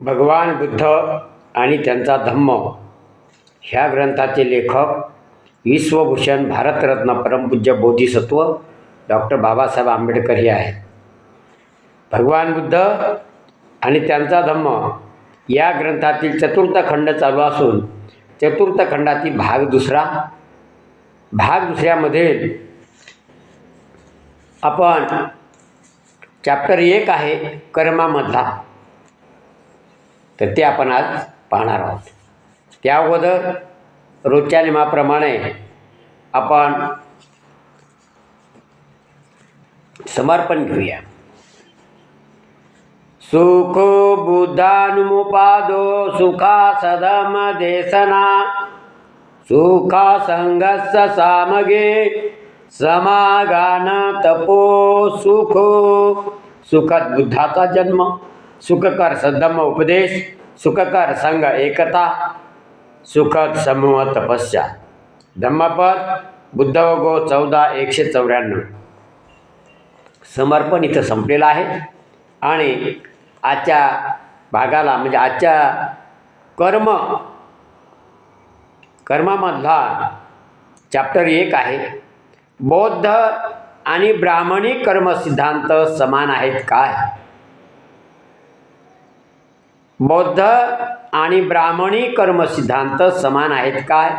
भगवान बुद्ध आणि त्यांचा धम्म ह्या ग्रंथाचे लेखक विश्वभूषण भारतरत्न परमपूज्य बोधिसत्व डॉक्टर बाबासाहेब आंबेडकर हे आहेत. भगवान बुद्ध आणि त्यांचा धम्म या ग्रंथातील चतुर्थ खंड चालू असून चतुर्थ खंडातील भाग दुसऱ्यामध्ये आपण चॅप्टर 1 आहे कर्मामधला, तर ते आपण आज पाहणार आहोत. त्या अगोदर रोजच्या नियमाप्रमाणे आपण समर्पण घेऊया. सुखो बुद्धानुमुपादो सुखा सदम देसना सुखा संगस्स सामगे समागान तपो सुखो. सुखद बुद्धाचा जन्म, सुखकर सद्धम्म उपदेश, सुखकर संघ एकता, सुखद समूह तपस्या. धम्मपद बुद्ध गो 14:194. समर्पण इथं संपलेलं आहे आणि आजच्या भागाला म्हणजे आजच्या कर्मामधला चॅप्टर 1 आहे. बौद्ध आणि ब्राह्मणी कर्मसिद्धांत समान आहेत काय? बौद्ध आणि ब्राह्मणी कर्मसिद्धांत समान आहेत काय,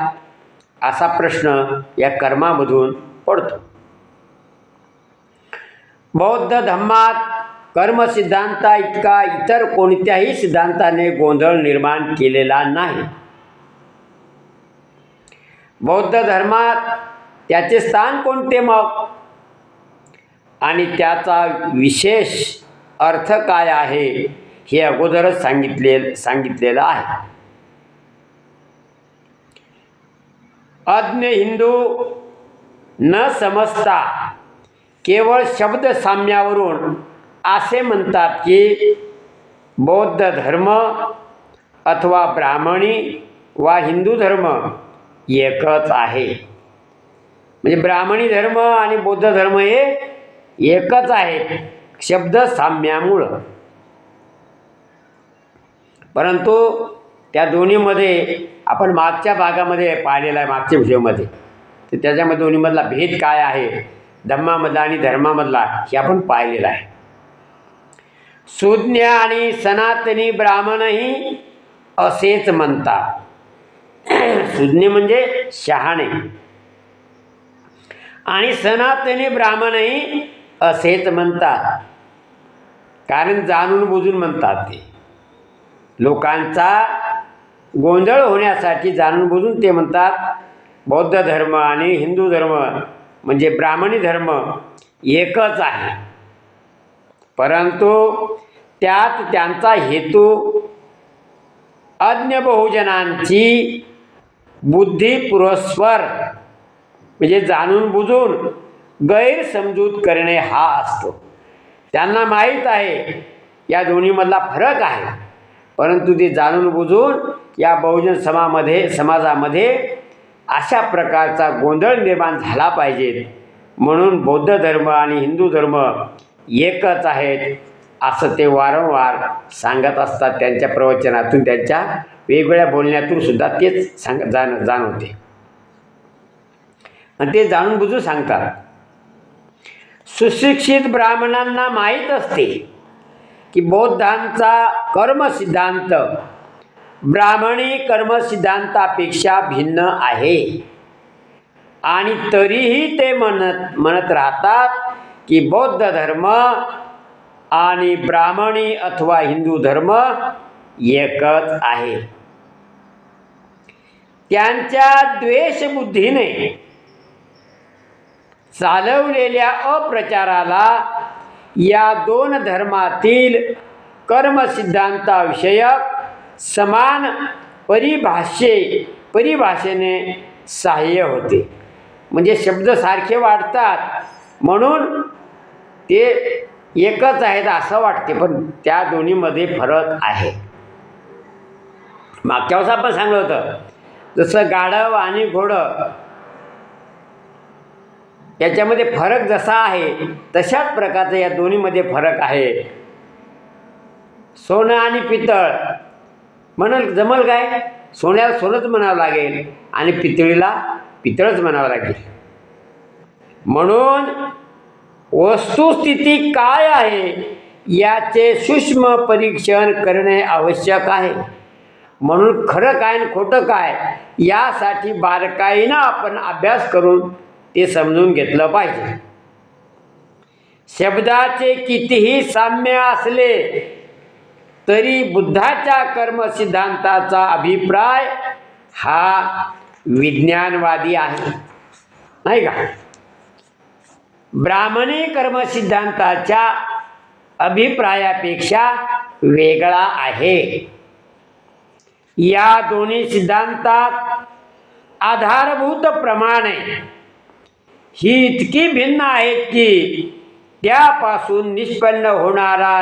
असा प्रश्न या कर्मामधून पडतो. बौद्ध धम्मात कर्मसिद्धांता इतका इतर कोणत्याही सिद्धांताने गोंधळ निर्माण केलेला नाही. बौद्ध धर्मात त्याचे स्थान कोणते मग, आणि त्याचा विशेष अर्थ काय आहे हे अगोदरच सांगितलेलं आहे. अज्ञ हिंदू न समजता केवळ शब्द साम्यावरून असे म्हणतात की बौद्ध धर्म अथवा ब्राह्मणी वा हिंदू धर्म एकच आहे. म्हणजे ब्राह्मणी धर्म आणि बौद्ध धर्म हे एकच आहेत शब्द साम्यामुळं. परंतु त्या दोन्हीमध्ये आपण मागच्या भागामध्ये पाहिलेला आहे, मागच्या व्हिडिओमध्ये, तर त्याच्यामध्ये दोन्हीमधला भेद काय आहे, धम्मामधला आणि धर्मामधला, हे आपण पाहिलेलं आहे. सुज्ञ आणि सनातनी ब्राह्मणही असेच म्हणतात. सुज्ञ म्हणजे शहाणे आणि सनातनी ब्राह्मणही असेच म्हणतात, कारण जाणून बुजून म्हणतात. ते लोकांचा गोंधळ होण्यासाठी जाणून बुजून ते म्हणतात बौद्ध धर्म आणि हिंदू धर्म म्हणजे ब्राह्मणी धर्म एकच आहे. परंतु त्यात त्यांचा हेतू अज्ञ बहुजनांची बुद्धी पुरस्पर म्हणजे जाणून बुजून गैरसमजूत करणे हा असतो. त्यांना माहीत आहे या दोन्हीमधला फरक आहे, परंतु ते जाणून बुजून या बहुजन समाजामध्ये अशा प्रकारचा गोंधळ निर्माण झाला पाहिजे म्हणून बौद्ध धर्म आणि हिंदू धर्म एकच आहेत असं ते वारंवार सांगत असतात. त्यांच्या प्रवचनातून, त्यांच्या वेगवेगळ्या बोलण्यातून सुद्धा तेच जाणवते आणि ते जाणून बुजून सांगतात. सुशिक्षित ब्राह्मणांना माहीत असते की बौद्धांचा कर्मसिद्धांत ब्राह्मणी कर्मसिद्धांतापेक्षा भिन्न आहे, आणि तरीही ते म्हणत राहतात की बौद्ध धर्म आणि ब्राह्मणी अथवा हिंदू धर्म एकच आहे. त्यांच्या द्वेषबुद्धीने चालवलेल्या अप्रचाराला या दोन धर्मातील कर्मसिद्धांताविषयक समान परिभाषेने सहाय्य होते. म्हणजे शब्द सारखे वाटतात म्हणून ते एकच आहेत असं वाटते, पण त्या दोन्हीमध्ये फरक आहे. मागच्या वेळेस आपण सांगितलं होतं, जसं गाढव आणि घोडं याच्यामध्ये फरक जसा आहे तशाच प्रकारचा या दोन्हीमध्ये फरक आहे. सोनं आणि पितळ म्हणाल जमल काय? सोन्याला सोनंच म्हणावं लागेल आणि पितळीला पितळच म्हणावं लागेल. म्हणून वस्तुस्थिती काय आहे याचे सूक्ष्म परीक्षण करणे आवश्यक आहे. म्हणून खरं काय आणि खोटं काय यासाठी बारकाईनं आपण अभ्यास करून ते समजून घेतलं पाहिजे. शब्दाचे कितीही साम्य असले तरी बुद्धाच्या कर्मसिद्धांताचा अभिप्राय हा विज्ञानवादी आहे, नाही का? ब्राह्मणी कर्मसिद्धांताच्या अभिप्रायापेक्षा वेगळा आहे. या दोन्ही सिद्धांतात आधारभूत प्रमाणे ही इतकी भिन्न आहेत की त्यापासून निष्पन्न होणारा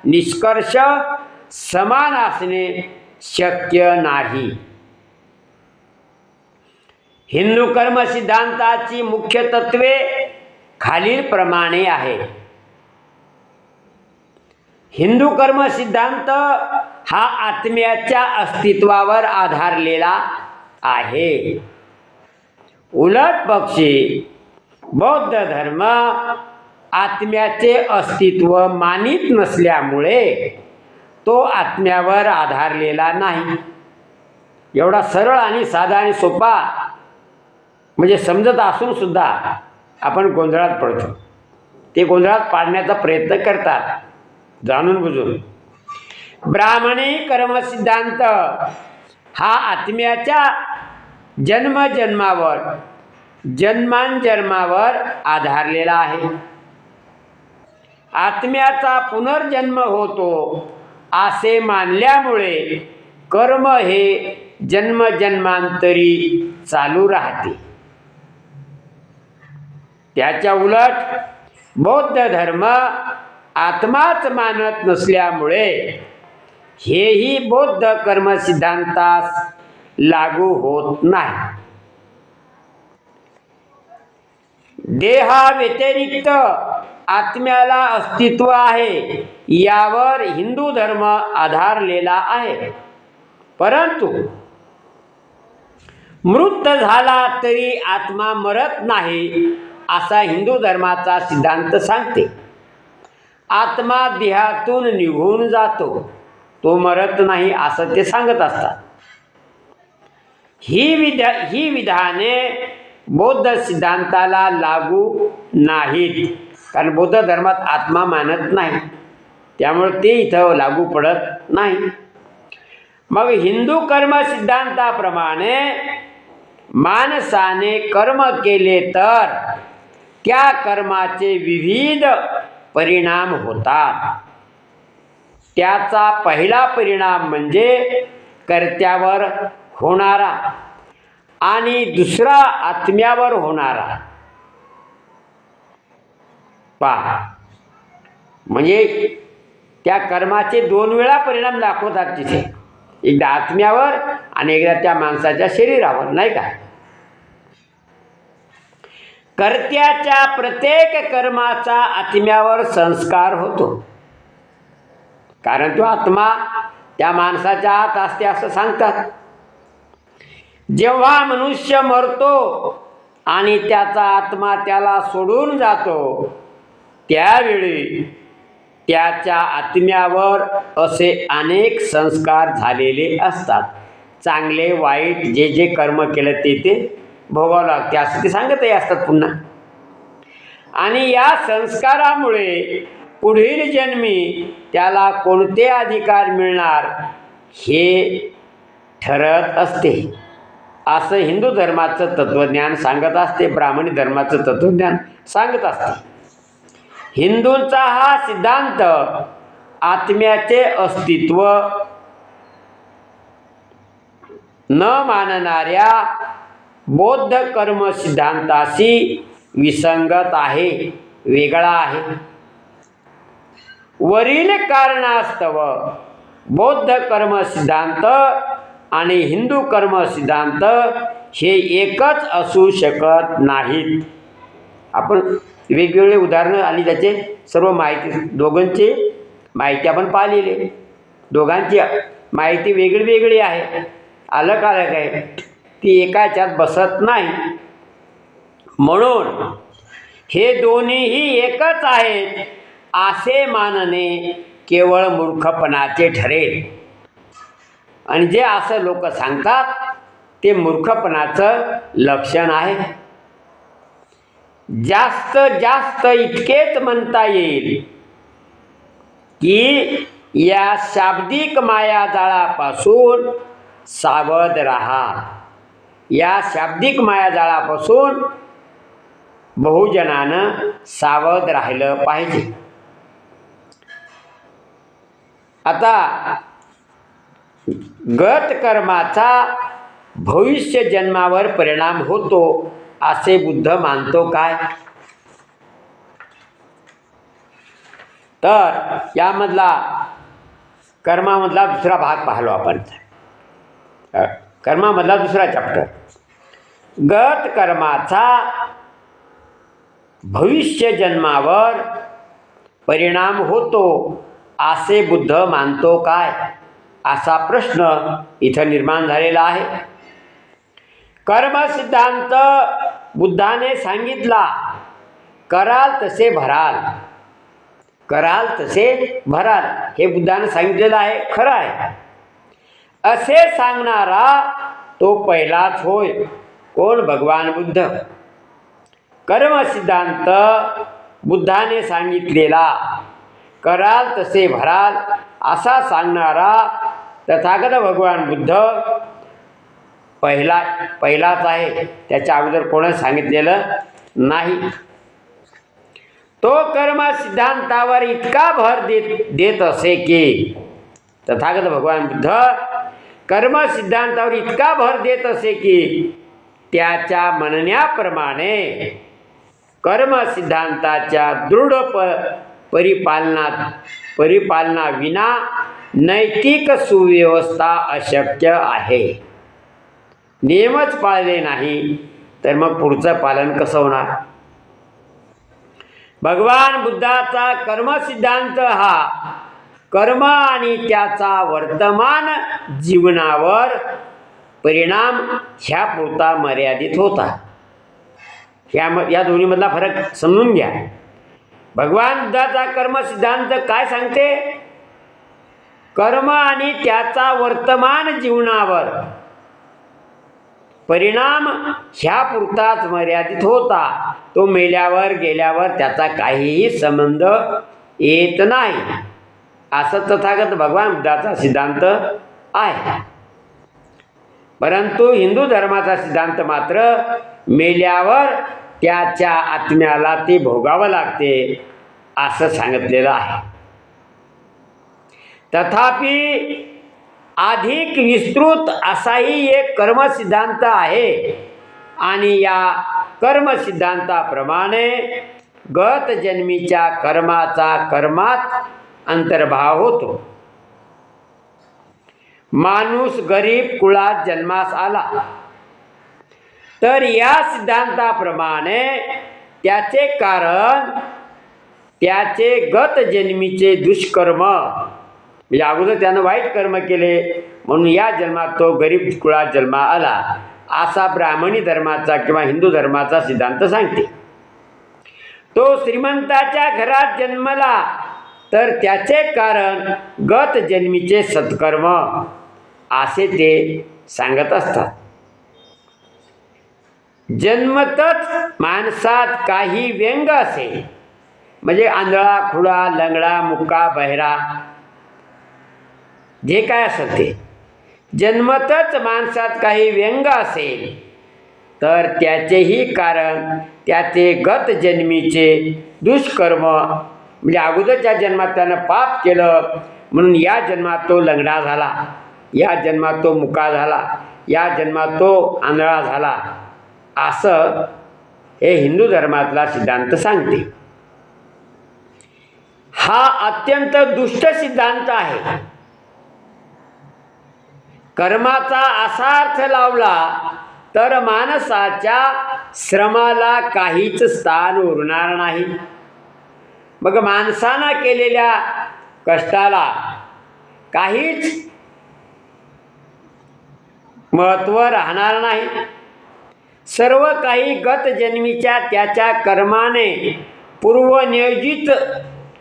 निष्कर्ष समान असणे शक्य नाही. हिंदू कर्म सिद्धांताची मुख्य तत्वे खालीलप्रमाणे आहे. हिंदू कर्म सिद्धांत हा आत्म्याच्या अस्तित्वावर आधारलेला आहे. उलट पक्षी बौद्ध धर्म आत्म्याचे अस्तित्व मानित नसल्यामुळे तो आत्म्यावर आधारलेला नाही. एवढा सरळ आणि साधा आणि सोपा म्हणजे समजत असून सुद्धा आपण गोंधळात पडतो. ते गोंधळात पाडण्याचा प्रयत्न करतात जाणून बुजून. ब्राह्मणी कर्मसिद्धांत हा आत्म्याच्या जन्मजन्मावर जन्मांजन्मावर आधारलेला आहे. आत्म्याचा पुनर्जन्म होतो असे मानल्यामुळे कर्म हे जन्मजन्मांतरी चालू राहते. त्याच्या उलट बौद्ध धर्म आत्माच मानत नसल्यामुळे हेही बौद्ध कर्मसिद्धांतास लागू होत नाही. देहाव्यतिरिक्त आत्म्याला अस्तित्व आहे यावर हिंदू धर्म आधारलेला आहे. परंतु मृत झाला तरी आत्मा मरत नाही असा हिंदू धर्माचा सिद्धांत सांगते. आत्मा देहातून निघून जातो, तो मरत नाही असं ते सांगत असतात. ही विधाने बौद्ध सिद्धांताला लागू नाहीत, कारण बौद्ध धर्मात आत्मा मानत नाही, त्यामुळे ते इथं लागू पडत नाही. मग हिंदू कर्म सिद्धांताप्रमाणे माणसाने कर्म केले तर त्या कर्माचे विविध परिणाम होतात. त्याचा पहिला परिणाम म्हणजे कर्त्यावर होणारा आणि दुसरा आत्म्यावर होणारा. पहा, म्हणजे त्या कर्माचे दोन वेळा परिणाम दाखवतात तिथे, एकदा आत्म्यावर आणि एकदा त्या माणसाच्या शरीरावर, नाही का? कर्त्याच्या प्रत्येक कर्माचा आत्म्यावर संस्कार होतो, कारण तो आत्मा त्या माणसाच्या आत असते असं सांगतात. जेव्हा मनुष्य मरतो आणि त्याचा आत्मा त्याला सोडून जातो त्यावेळी त्याच्या आत्म्यावर असे अनेक संस्कार झालेले असतात. चांगले वाईट जे जे कर्म केलं ते भोगावं लागते असं ते सांगतही असतात पुन्हा. आणि या संस्कारामुळे पुढील जन्मी त्याला कोणते अधिकार मिळणार हे ठरत असते असं हिंदू धर्माचं तत्त्वज्ञान सांगत असते, ब्राह्मणी धर्माचं तत्त्वज्ञान सांगत असते. हिंदूंचा हा सिद्धांत आत्म्याचे अस्तित्व न मानणाऱ्या बौद्ध कर्म सिद्धांताशी विसंगत आहे, वेगळा आहे. वरील कारणास्तव बौद्ध कर्म सिद्धांत आणि हिंदू कर्म सिद्धांत हे एकच असू शकत नाहीत. आपण वेगवेगळे उदाहरणं आणि त्याचे सर्व माहिती दोघांची माहिती आपण पाहिलेली. दोघांची माहिती वेगळी वेगळी आहे, अलग अलग आहे, ती एका ह्याच्यात बसत नाही. म्हणून हे दोन्हीही एकच आहेत असे मानणे केवळ मूर्खपणाचे ठरेल. आणि जे असं लोक सांगतात ते मूर्खपणाचं लक्षण आहे. जास्त जास्त इतकेच म्हणता येईल की या शाब्दिक मायाजाळापासून सावध राहा. या शाब्दिक मायाजाळापासून बहुजनानं सावध राहिलं पाहिजे. आता गत कर्माचा भविष्य जन्मावर परिणाम होतो असे बुद्ध मानतो काय? तर यामधला कर्मामधला दुसरा भाग पाहिलो आपण. कर्मामधला दुसरा चॅप्टर, गत कर्माचा भविष्य जन्मावर परिणाम होतो असे बुद्ध मानतो काय, असा प्रश्न इथं निर्माण झालेला आहे. कर्म सिद्धांत बुद्धाने सांगितला, कराल तसे भराल, कराल तसे भराल, हे बुद्धाने सांगितलेलं आहे, खरं आहे. असे सांगणारा तो पहिलाच होय. कोण? भगवान बुद्ध. कर्म सिद्धांत बुद्धाने सांगितलेला, कराल तसे भराल असा सांगणारा तथागत भगवान बुद्ध पहिलाच आहे. त्याच्या अगोदर कोणी सांगितलेलं नाही. तो कर्म सिद्धांतावर इतका भर देत असे की, तथागत भगवान बुद्ध कर्म सिद्धांतावर इतका भर देत असे की त्याच्या म्हणण्याप्रमाणे कर्म सिद्धांताच्या दृढ परिपालनाविना नैतिक सुव्यवस्था अशक्य आहे. नियमच पाळले नाही तर मग पुढचं पालन कसं होणार? भगवान बुद्धाचा कर्म सिद्धांत हा कर्म आणि त्याचा वर्तमान जीवनावर परिणाम ह्यापुरता मर्यादित होता. या दोन्हीमधला फरक समजून घ्या. भगवान बुद्धाचा कर्म सिद्धांत काय सांगते? कर्म आणि त्याचा वर्तमान जीवनावर परिणाम ह्यापुरताच मर्यादित होता. तो मेल्यावर गेल्यावर त्याचा काहीही संबंध येत नाही, असं तथागत भगवान बुद्धाचा सिद्धांत आहे. परंतु हिंदू धर्माचा सिद्धांत मात्र मेल्यावर त्याच्या आत्म्याला ते भोगावं लागते असं सांगितलेलं आहे. तथापि अधिक विस्तृत असाही एक कर्म सिद्धांत आहे आणि या कर्म सिद्धांताप्रमाणे गत जन्मीच्या कर्माचा कर्मात अंतर्भाव होतो. माणूस गरीब कुळात जन्मास आला तर या सिद्धांताप्रमाणे त्याचे कारण त्याचे गत जन्मीचे दुष्कर्म, म्हणजे अगोदर त्यानं वाईट कर्म केले म्हणून या जन्मात तो गरीब कुळात जन्मा आला, असा ब्राह्मणी धर्माचा किंवा हिंदू धर्माचा सिद्धांत सांगते. तो श्रीमंताच्या घरात जन्मला तर त्याचे कारण गत जन्मीचे सत्कर्म असे ते सांगत असतात. जन्मतच माणसात काही व्यंग असेल, म्हणजे आंधळा, खुळा, लंगडा, मुक्का, बहिरा, जे काय असेल ते, जन्मतच माणसात काही व्यंग असेल तर त्याचेही कारण त्याचे गत जन्मीचे दुष्कर्म, म्हणजे अगोदरच्या जन्मात त्यानं पाप केलं म्हणून या जन्मात तो लंगडा झाला, या जन्मात तो मुका झाला, या जन्मात तो आंधळा झाला, असं हे हिंदू धर्मातला सिद्धांत सांगते. हा अत्यंत दुष्ट सिद्धांत आहे. कर्माचा असा अर्थ लावला तर माणसाच्या श्रमाला काहीच स्थान उरणार नाही. मग माणसानं केलेल्या कष्टाला काहीच महत्त्व राहणार नाही. सर्व काही गत जन्मीच्या त्याच्या कर्माने पूर्वनियोजित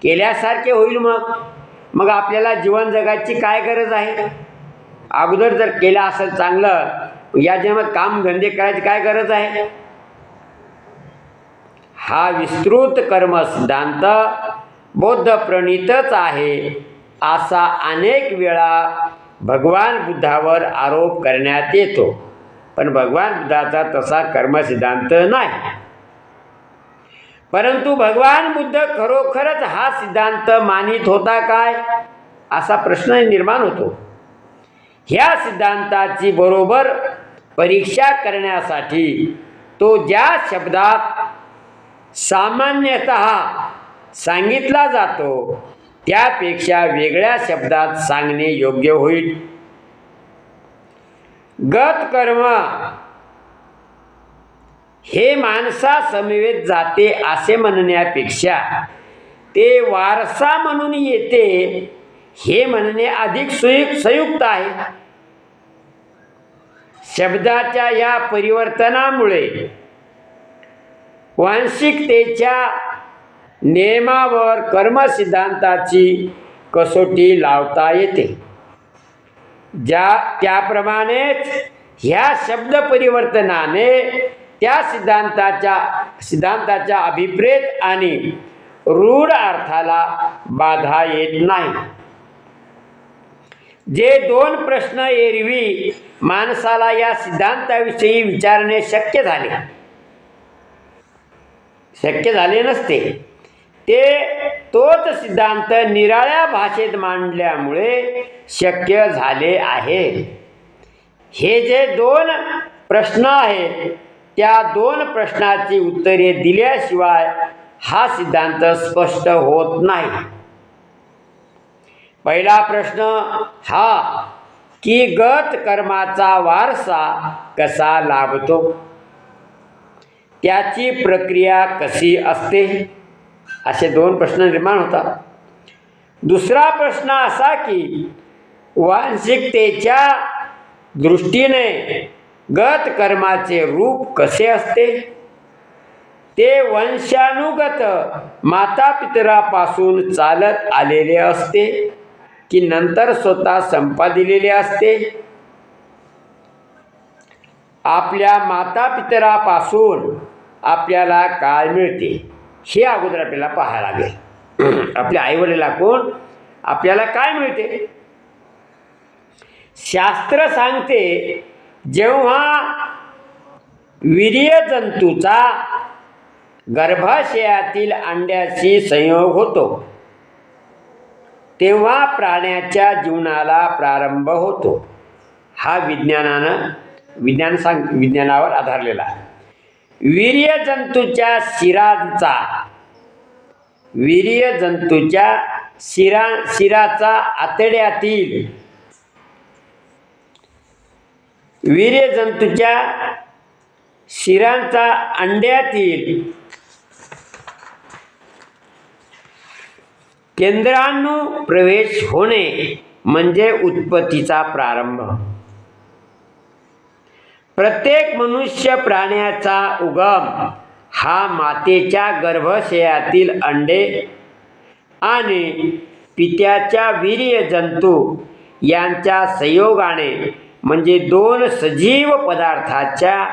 केल्यासारखे होईल. मग आपल्याला जीवन जगायची काय गरज आहे? अगोदर जर केलं असेल चांगलं, या जन्मात काम धंदे करायची काय गरज आहे? हा विस्तृत कर्म सिद्धांत बौद्ध प्रणीतच आहे असा अनेक वेळा भगवान बुद्धावर आरोप करण्यात येतो. पण भगवान बुद्धाचा तसा कर्मसिद्धांत नाही. परंतु भगवान बुद्ध खरोखरच हा सिद्धांत मानित होता काय, असा प्रश्न निर्माण होतो. ह्या सिद्धांताची बरोबर परीक्षा करण्यासाठी तो ज्या शब्दात सामान्यतः सांगितला जातो त्यापेक्षा वेगळ्या शब्दात सांगणे योग्य होईल. गत कर्म हे माणसा समवेत जाते असे म्हणण्यापेक्षा ते वारसा म्हणून येते हे म्हणणे अधिक संयुक्त आहे. शब्दाच्या या परिवर्तनामुळे वांशिकतेच्या नियमावर कर्मसिद्धांताची कसोटी लावता येते. त्याप्रमाणेच ह्या शब्द परिवर्तनाने त्या सिद्धांताच्या अभिप्रेत आणि रूढ अर्थाला बाधा येत नाही. जे दोन प्रश्न एरवी माणसाला या सिद्धांताविषयी विचारणे शक्य झाले नसते, तोच सिद्धांत निराळ्या भाषेत मांडल्यामुळे शक्य झाले आहे. हे जे दोन प्रश्न आहेत त्या दोन प्रश्नाची उत्तरे दिल्याशिवाय हा सिद्धांत स्पष्ट होत नाही. पहिला प्रश्न हा की गत कर्माचा वारसा कसा लाभतो, त्याची प्रक्रिया कशी असते, असे दोन प्रश्न निर्माण होतात. दुसरा प्रश्न असा की वांशिकतेच्या दृष्टीने गत कर्माचे रूप कसे असते. ते वंशानुगत मातापितरापासून चालत आलेले असते की नंतर स्वतः संपादिलेले असते. आपल्या मातापितरापासून आपल्याला काय मिळते हे अगोदर आपल्याला पाहायला लागेल. आपल्या आईवडिलांकडून आपल्याला काय मिळते. शास्त्र सांगते जेव्हा वीर्यजंतूचा गर्भाशयातील अंड्याशी संयोग होतो तेव्हा प्राण्याच्या जीवनाला प्रारंभ होतो. हा विज्ञानावर आधारलेला आहे. वीर्यजंतूच्या शिराचा आतड्यातील वीर्यजंतूच्या शिरांचा अंड्यातील केंद्राणु प्रवेश होणे म्हणजे उत्पत्तीचा प्रारंभ. प्रत्येक मनुष्य प्राण्याचा उगम हा मातेच्या गर्भाशयातील अंडे आणि पित्याच्या वीर्यजंतू यांच्या संयोगाने म्हणजे दोन सजीव पदार्थाच्या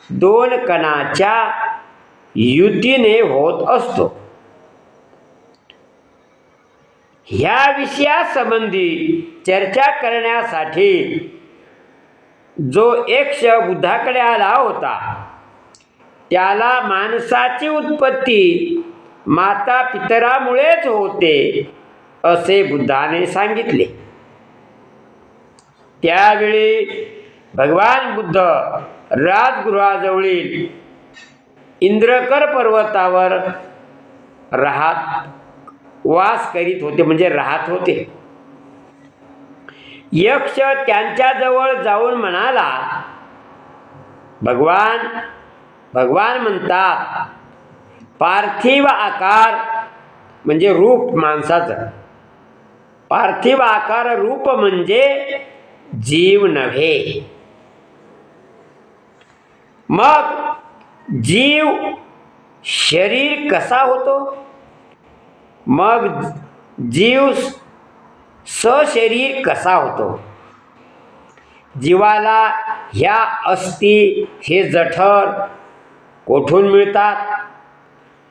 दोन कणाच्या युतीने होत असतो. ह्या विषयासंबंधी चर्चा करण्यासाठी जो यक्ष बुद्धाकडे आला होता त्याला माणसाची उत्पत्ती माता पितरामुळेच होते असे बुद्धाने सांगितले. त्यावेळी भगवान बुद्ध राजगृहाजवळील इंद्रकर पर्वतावर वास करीत होते म्हणजे राहत होते. यक्ष त्यांच्याजवळ जाऊन म्हणाला, भगवान म्हणतात पार्थिव आकार म्हणजे रूप माणसाचं पार्थिव आकार रूप म्हणजे जीव नव्हे. मग जीव शरीर कसा होतो? मग जीव सशरीर कसा होतो? जीवाला ह्या अस्थी हे जठर कोठून मिळतात?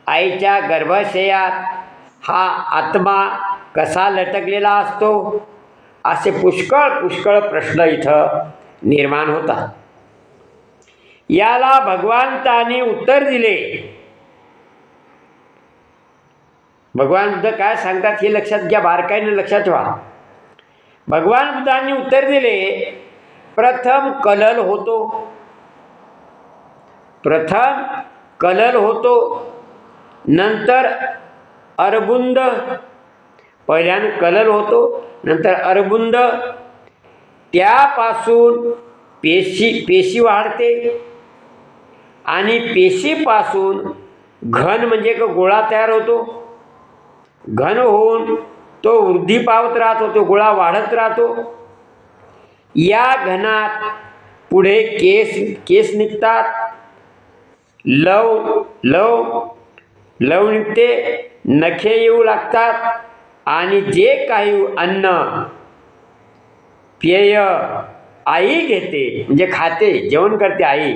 आईच्या गर्भाशयात हा आत्मा कसा लटकलेला असतो? असे पुष्कळ प्रश्न इथं निर्माण होतात. याला भगवंताने उत्तर दिले. भगवान बुद्ध काय सांगतात हे लक्षात घ्या, बारकाईने लक्षात ठेवा. भगवान बुद्धांनी उत्तर दिले, प्रथम कलल होतो. प्रथम कलल होतो, नंतर अर्बुंद. पहिल्यानं कलल होतो, नंतर अर्बुंद. त्यापासून पेशी वाढते आणि पेशीपासून घन म्हणजे गोळा तयार होतो. घन होऊन तो वृद्धी पावत राहतो, तो गोळा वाढत राहतो. या घनात पुढे केस निघतात. लव निघते, नखे येऊ लागतात आणि जे काही अन्न पेय आई घेते म्हणजे खाते, जेवण करते आई,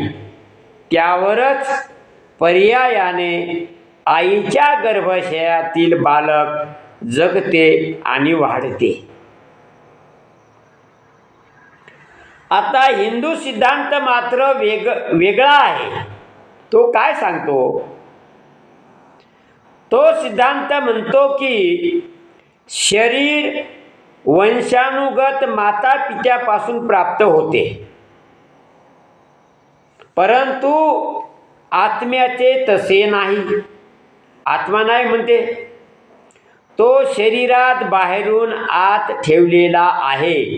त्यावरच पर्यायाने आईच्या गर्भाशयातील बालक जगते आणि वाढते. आता हिंदू सिद्धांत मात्र वेगळा आहे. तो काय सांगतो? तो सिद्धांत म्हणतो की शरीर वंशानुगत माता पित्यापासून प्राप्त होते, परंतु आत्म्याचे तसे नाही. आत्मा नाही म्हणते, तो शरीरात बाहेरून आत ठेवलेला आहे,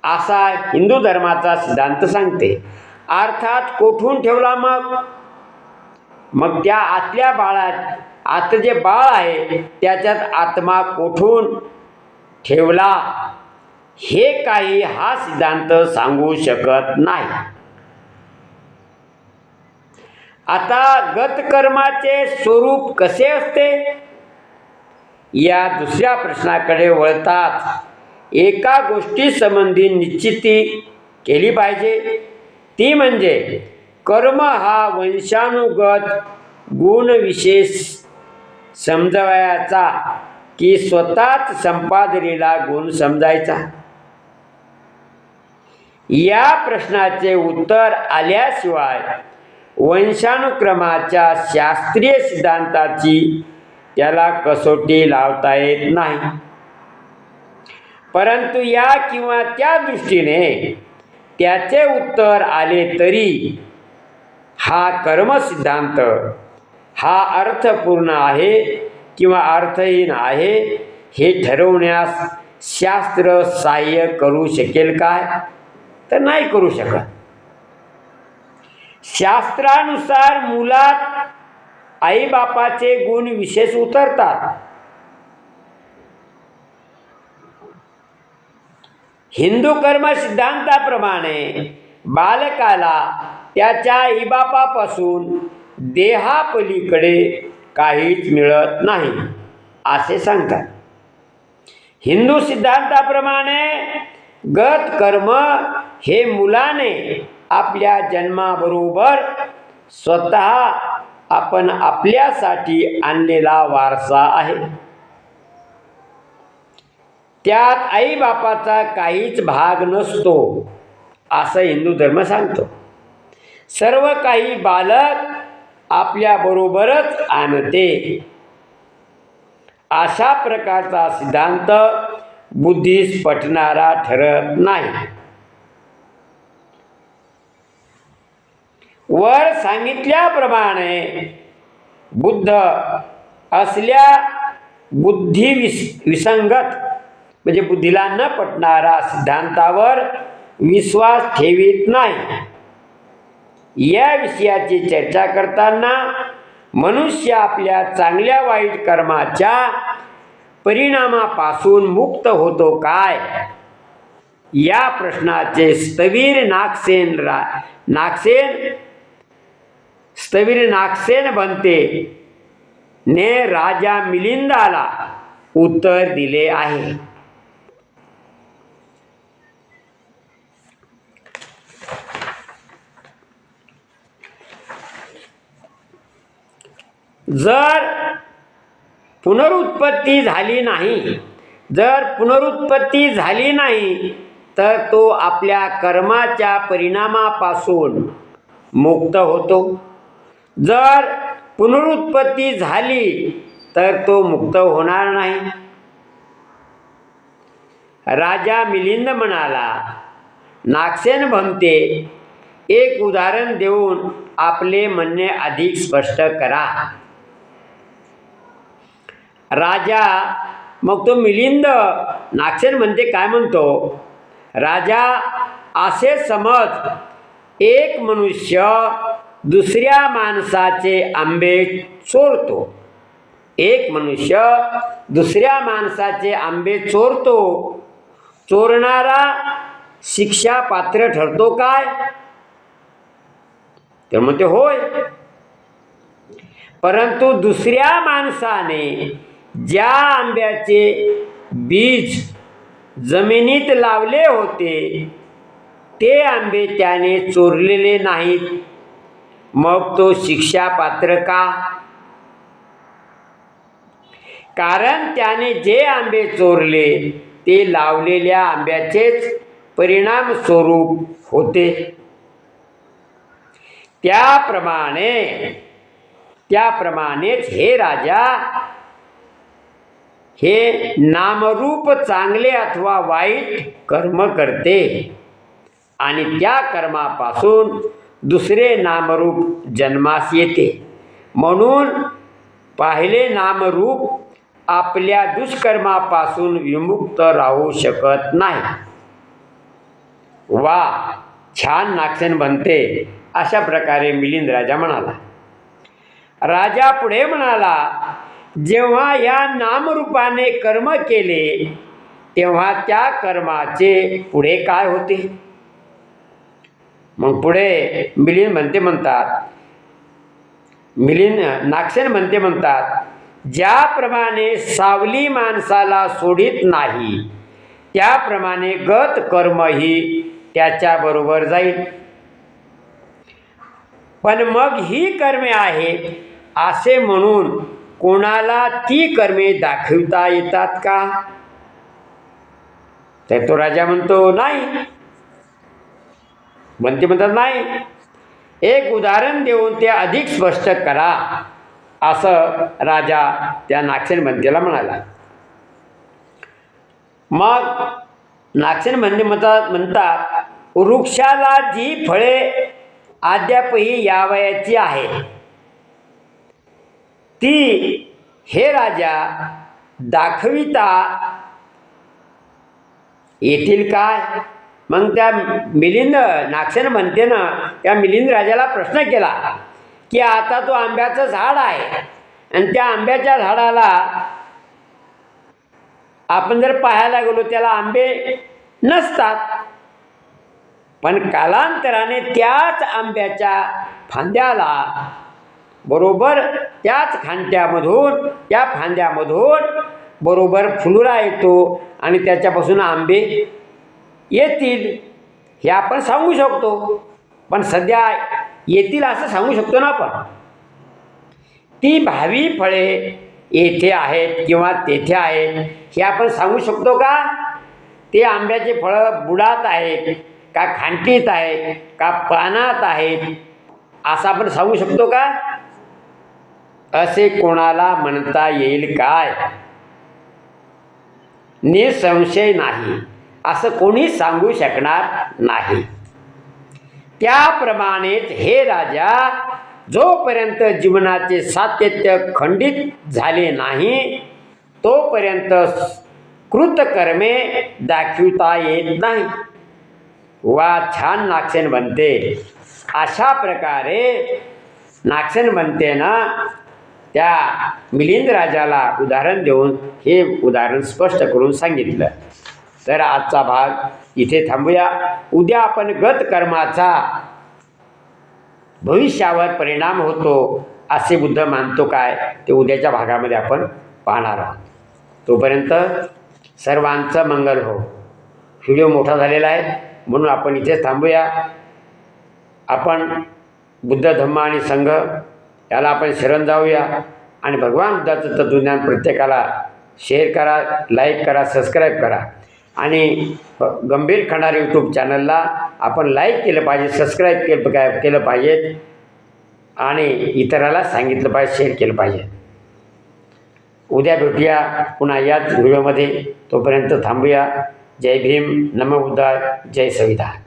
असा हिंदू धर्माचा सिद्धांत सांगते. अर्थात कोठून ठेवला? मग त्या आतल्या बाळात, आत जे बाळ आहे त्याच्यात आत्मा कोठून ठेवला हे काही हा सिद्धांत सांगू शकत नाही. आता गतकर्माचे स्वरूप कसे असते या दुसऱ्या प्रश्नाकडे वळतात. एका गोष्टी संबंधी निश्चिती केली पाहिजे, ती म्हणजे कर्म हा वंशानुगत गुण विशेष समजावयाचा की स्वतःच संपादलेला गुण समजायचा. या प्रश्नाचे उत्तर आल्याशिवाय वंशानुक्रमाच्या शास्त्रीय सिद्धांताची त्याला कसोटी लावता येत नाही. परंतु या किंवा त्या दृष्टीने त्याचे उत्तर आले तरी हा कर्मसिद्धांत हा अर्थपूर्ण आहे किंवा अर्थहीन आहे हे ठरवण्यास शास्त्र सहाय्य करू शकेल काय? तर नाही करू शकत. शास्त्रानुसार मुलात आईबापाचे गुण विशेष उतरतात. हिंदू कर्म सिद्धांताप्रमाणे बालकाला त्याच्या आईबापापासून देहापलीकडे काहीच मिळत नाही असे सांगतात. हिंदू सिद्धांताप्रमाणे गत कर्म हे मुलाने आपल्या जन्माबरोबर स्वतः आपण आपल्यासाठी आणलेला वारसा आहे. त्यात आईबापाचा काहीच भाग नसतो असं हिंदू धर्म सांगतो. सर्व काही बालक आपल्या बरोबरच आणते. अशा प्रकारचा सिद्धांत बुद्धीस पटणारा ठरत नाही. वर सांगितल्याप्रमाणे बुद्ध असल्या बुद्धी विसंगत म्हणजे बुद्धीला न पटणारा सिद्धांतावर विश्वास ठेवीत नाही. या विषयाची चर्चा करताना मनुष्य आपल्या चांगल्या वाईट कर्माच्या परिणामापासून मुक्त होतो काय? या प्रश्नाचे स्थवीर नागसेन बनते ने राजा मिलिंदाला उत्तर दिले आहे. जर पुनरुत्पत्ती झाली नाही तर तो आपल्या कर्माच्या परिणामापासून मुक्त होतो. जर पुनरुत्पत्ती झाली तर तो मुक्त होणार नाही. राजा मिलिंद म्हणाला, नागसेन म्हणते, एक उदाहरण देऊन आपले म्हणणे अधिक स्पष्ट करा. राजा मग तो मिलिंद नागसेन म्हणते काय म्हणतो, राजा असे समज, एक मनुष्य दुसऱ्या माणसाचे आंबे चोरतो. एक मनुष्य दुसऱ्या माणसाचे आंबे चोरतो. चोरणारा शिक्षा पात्र ठरतो काय? तर म्हणते होय. परंतु दुसऱ्या माणसाने ज्या आंब्याचे बीज जमिनीत लावले होते ते आंबे त्याने चोरलेले नाहीत, मग तो शिक्षा पात्र का? कारण त्याने जे आंबे चोरले ते लावलेल्या आंब्याचेच परिणाम स्वरूप होते. त्याप्रमाणेच हे राजा, हे नामरूप चांगले अथवा वाईट कर्म करते आणि त्या कर्मापासून दुसरे नामरूप जन्मास येते. म्हणून पाहिले नामरूप आपल्या दुष्कर्मापासून विमुक्त राहू शकत नाही. वा, छान नागसेन बनते, अशा प्रकारे मिलिंद राजा म्हणाला. राजा पुढे म्हणाला, जेव्हा या नामरूपाने कर्म केले तेव्हा त्या कर्माचे पुढे काय होते? मग पुढे नागसेन म्हणतात, ज्याप्रमाणे सावली माणसाला सोडित नाही त्याप्रमाणे गत कर्मही त्याच्याबरोबर जाईल. पण मग ही कर्मे आहेत असे म्हणून कोणाला ती कर्मे दाखविता येतात का? तर तो राजा म्हणतो नाही. म्हणतात नाही. एक उदाहरण देऊन ते अधिक स्पष्ट करा, असं राजा त्या नागसेन म्हणतेला म्हणाला. मग नागसेन म्हणतात, वृक्षाला जी फळे अद्यापही यावयाची आहेत ती हे राजा दाखविता येतील काय? मग त्या नागसेन म्हणते ना, त्या मिलिंद राजाला प्रश्न केला की आता तो आंब्याचं झाड आहे आणि त्या आंब्याच्या झाडाला आपण जर पाहायला गेलो त्याला आंबे नसतात, पण कालांतराने त्याच आंब्याच्या फांद्याला बरोबर त्या फांद्यामधून बरोबर फुलोरा येतो आणि त्याच्यापासून आंबे येतील, हे आपण सांगू शकतो. पण सध्या येतील असं सांगू शकतो ना आपण. ती भावी फळे येथे आहेत किंवा तेथे आहेत हे आपण सांगू शकतो का? ते आंब्याचे फळं बुडात आहेत का खांटीत आहेत का पानात आहेत असं आपण सांगू शकतो का? असे कोणाला म्हणता येईल काय? निसंशय नाही, असं कोणी सांगू शकणार नाही. त्याप्रमाणेच हे राजा, जोपर्यंत जीवनाचे सातत्य खंडित झाले नाही तोपर्यंत कृतकर्मे दाखविता येत नाही. वा, छान नागसेन बनते. अशा प्रकारे नागसेन बनते ना, त्या मिलिंद राजाला उदाहरण देऊन हे उदाहरण स्पष्ट करून सांगितलं. तर आजचा भाग इथे थांबूया. उद्या आपण गत कर्माचा भविष्यावर परिणाम होतो असे बुद्ध मानतो काय ते उद्याच्या भागामध्ये आपण पाहणार आहोत. तोपर्यंत सर्वांचं मंगल हो. व्हिडिओ मोठा झालेला आहे म्हणून आपण इथेच थांबूया. आपण बुद्ध धम्म आणि संघ याला आपण शरण जाऊया आणि भगवान बुद्धाचं तत्वज्ञान प्रत्येकाला शेअर करा, लाईक करा, सबस्क्राईब करा आणि गंभीर खंडार यूट्यूब चॅनलला आपण लाईक केलं पाहिजे, सबस्क्राईब केलं पाहिजे आणि इतराला सांगितलं पाहिजे, शेअर केलं पाहिजे. उद्या भेटूया पुन्हा याच व्हिडिओमध्ये. तोपर्यंत थांबूया. जय भीम, नमो बुद्धाय, जय संविधान.